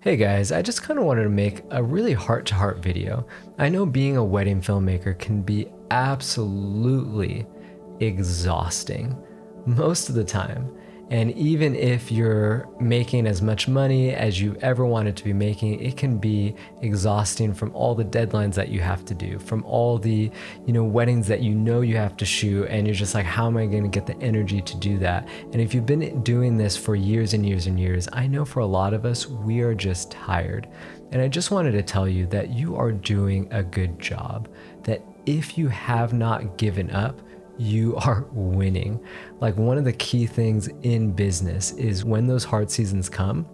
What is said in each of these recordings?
Hey guys, I just kind of wanted to make a really heart-to-heart video. I know being a wedding filmmaker can be absolutely exhausting most of the time. And even if you're making as much money as you ever wanted to be making, it can be exhausting from all the deadlines that you have to do, from all the, weddings that you have to shoot, and you're just like, how am I going to get the energy to do that? And if you've been doing this for years and years and years, I know for a lot of us, we are just tired. And I just wanted to tell you that you are doing a good job, that if you have not given up, you are winning. Like, one of the key things in business is when those hard seasons come,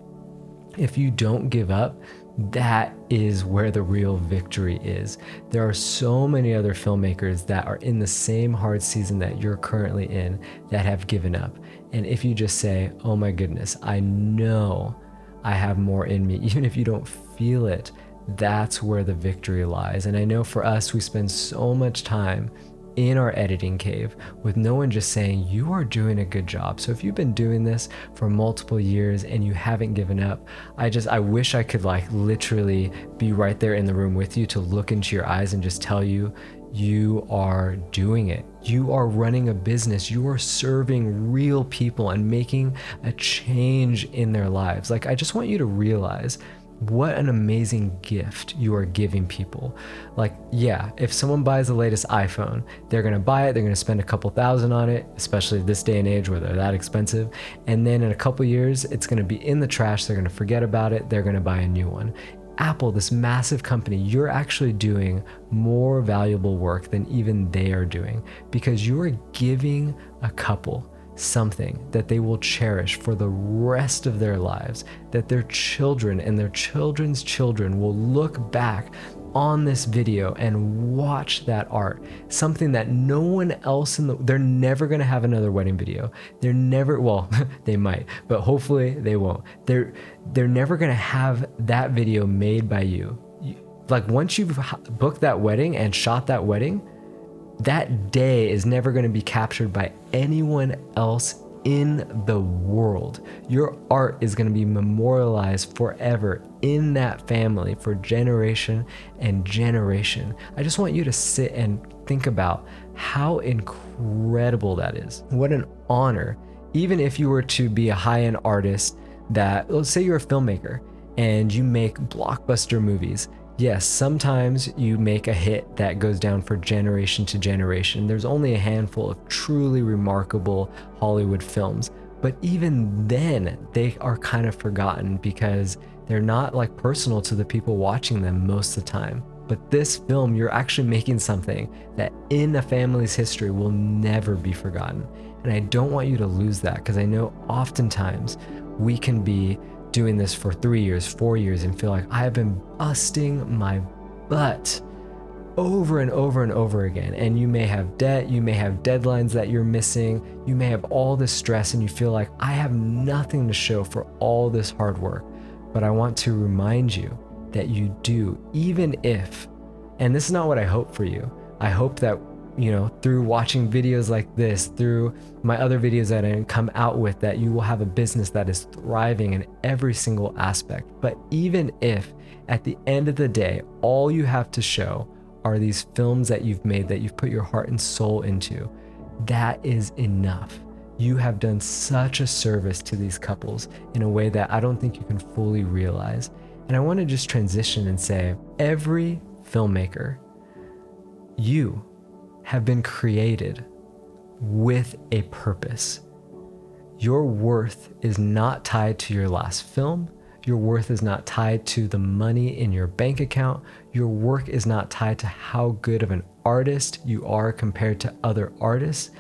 if you don't give up, that is where the real victory is. There are so many other filmmakers that are in the same hard season that you're currently in that have given up. And if you just say, oh my goodness, I know I have more in me, even if you don't feel it, that's where the victory lies. And I know for us, we spend so much time in our editing cave with no one just saying, you are doing a good job. So if you've been doing this for multiple years and you haven't given up, I wish I could literally be right there in the room with you to look into your eyes and just tell you, you are doing it. You are running a business. You are serving real people and making a change in their lives. I just want you to realize what an amazing gift you are giving people. If someone buys the latest iPhone, they're going to buy it, they're going to spend a couple thousand on it, especially this day and age where they're that expensive. And then in a couple years, it's going to be in the trash. They're going to forget about it. They're going to buy a new one. Apple, this massive company, you're actually doing more valuable work than even they are doing, because you are giving a couple something that they will cherish for the rest of their lives, that their children and their children's children will look back on this video and watch that art, something that no one else they're never going to have another wedding video. They're never, well, they might, but hopefully they won't. They're never going to have that video made by you. Once you've booked that wedding and shot that wedding, that day is never going to be captured by anyone else in the world. Your art is going to be memorialized forever in that family for generation and generation. I just want you to sit and think about how incredible that is. What an honor. Even if you were to be a high-end artist that, let's say you're a filmmaker and you make blockbuster movies. Yes, sometimes you make a hit that goes down for generation to generation. There's only a handful of truly remarkable Hollywood films, but even then they are kind of forgotten because they're not personal to the people watching them most of the time. But this film, you're actually making something that in a family's history will never be forgotten. And I don't want you to lose that, because I know oftentimes we can be doing this for 3 years, 4 years, and feel like I have been busting my butt over and over and over again. And you may have debt, you may have deadlines that you're missing, you may have all this stress, and you feel like I have nothing to show for all this hard work. But I want to remind you that you do, even if, and this is not what I hope for you. I hope that through watching videos like this, through my other videos that I come out with, that you will have a business that is thriving in every single aspect. But even if at the end of the day, all you have to show are these films that you've made, that you've put your heart and soul into, that is enough. You have done such a service to these couples in a way that I don't think you can fully realize. And I want to just transition and say, every filmmaker, you have been created with a purpose. Your worth is not tied to your last film. Your worth is not tied to the money in your bank account. Your work is not tied to how good of an artist you are compared to other artists.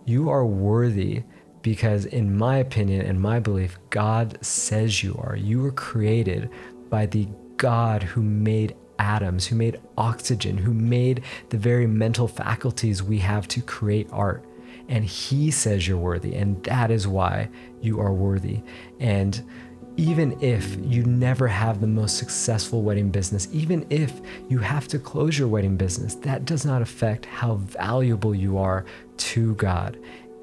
You are worthy because, in my opinion and my belief, God says you are. You were created by the God who made atoms, who made oxygen, who made the very mental faculties we have to create art. And he says you're worthy, and that is why you are worthy. And even if you never have the most successful wedding business, even if you have to close your wedding business, that does not affect how valuable you are to God.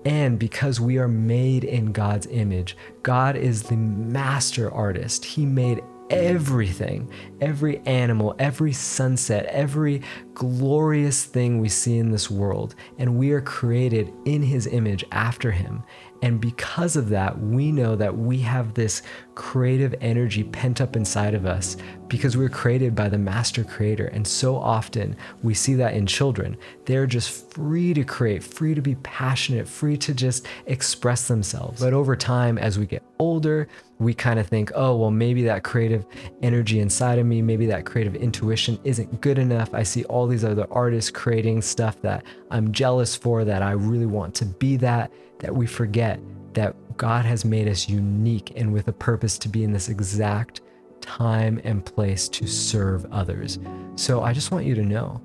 And because we are made in God's image, God is the master artist. He made everything, every animal, every sunset, every glorious thing we see in this world. And we are created in his image after him. And because of that, we know that we have this creative energy pent up inside of us because we're created by the master creator. And so often we see that in children. They're just free to create, free to be passionate, free to just express themselves. But over time, as we get older, we kind of think, oh, well, maybe that creative energy inside of me, maybe that creative intuition isn't good enough. I see all these other artists creating stuff that I'm jealous for, that I really want to be that we forget that God has made us unique and with a purpose to be in this exact time and place to serve others. So I just want you to know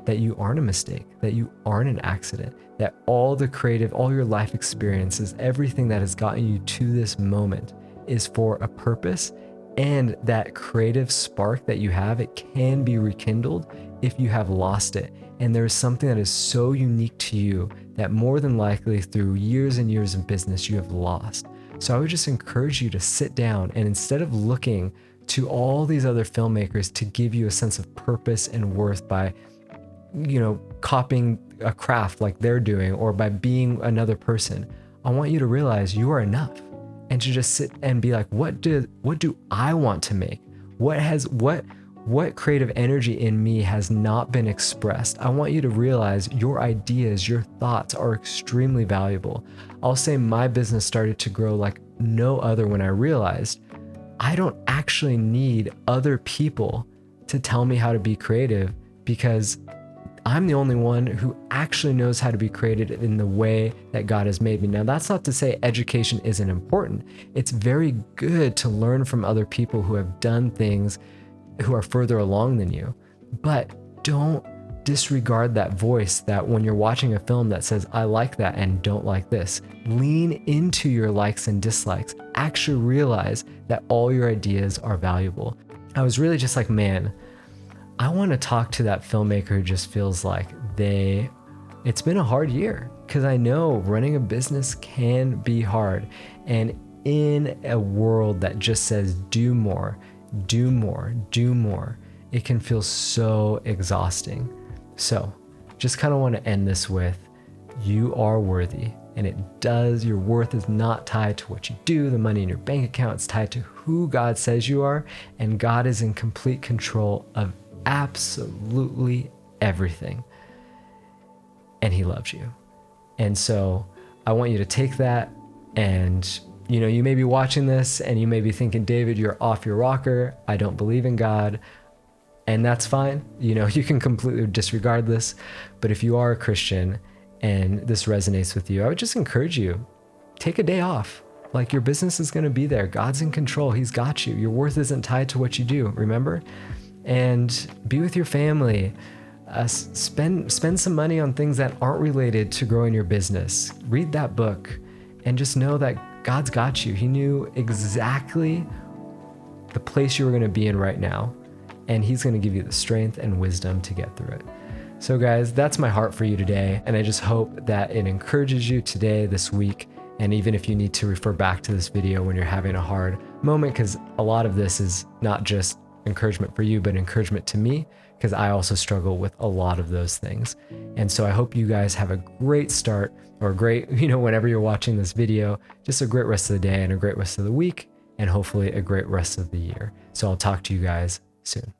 that you aren't a mistake, that you aren't an accident, that all the creative, all your life experiences, everything that has gotten you to this moment is for a purpose, and that creative spark that you have, it can be rekindled if you have lost it. And there is something that is so unique to you that more than likely through years and years of business you have lost. So I would just encourage you to sit down, and instead of looking to all these other filmmakers to give you a sense of purpose and worth by, copying a craft like they're doing or by being another person, I want you to realize you are enough, and to just sit and be like, what do I want to make? What creative energy in me has not been expressed? I want you to realize your ideas, your thoughts are extremely valuable. I'll say my business started to grow like no other when I realized I don't actually need other people to tell me how to be creative, because I'm the only one who actually knows how to be creative in the way that God has made me. Now, that's not to say education isn't important. It's very good to learn from other people who have done things, who are further along than you. But don't disregard that voice that when you're watching a film that says, I like that and don't like this. Lean into your likes and dislikes. Actually realize that all your ideas are valuable. I was really just like, man, I want to talk to that filmmaker who just feels like it's been a hard year, because I know running a business can be hard. And in a world that just says do more, do more, do more, it can feel so exhausting. So just kind of want to end this with, you are worthy. And your worth is not tied to what you do, the money in your bank account. It's tied to who God says you are. And God is in complete control of absolutely everything. And he loves you. And so I want you to take that, and you may be watching this and you may be thinking, David, you're off your rocker. I don't believe in God. And that's fine. You can completely disregard this. But if you are a Christian and this resonates with you, I would just encourage you, take a day off. Like, your business is going to be there. God's in control. He's got you. Your worth isn't tied to what you do. Remember? And be with your family. Spend some money on things that aren't related to growing your business. Read that book and just know that God's got you. He knew exactly the place you were going to be in right now, and he's going to give you the strength and wisdom to get through it. So guys, that's my heart for you today. And I just hope that it encourages you today, this week. And even if you need to refer back to this video when you're having a hard moment, because a lot of this is not just encouragement for you, but encouragement to me, because I also struggle with a lot of those things. And so I hope you guys have a great start, or great, whenever you're watching this video, just a great rest of the day and a great rest of the week, and hopefully a great rest of the year. So I'll talk to you guys soon.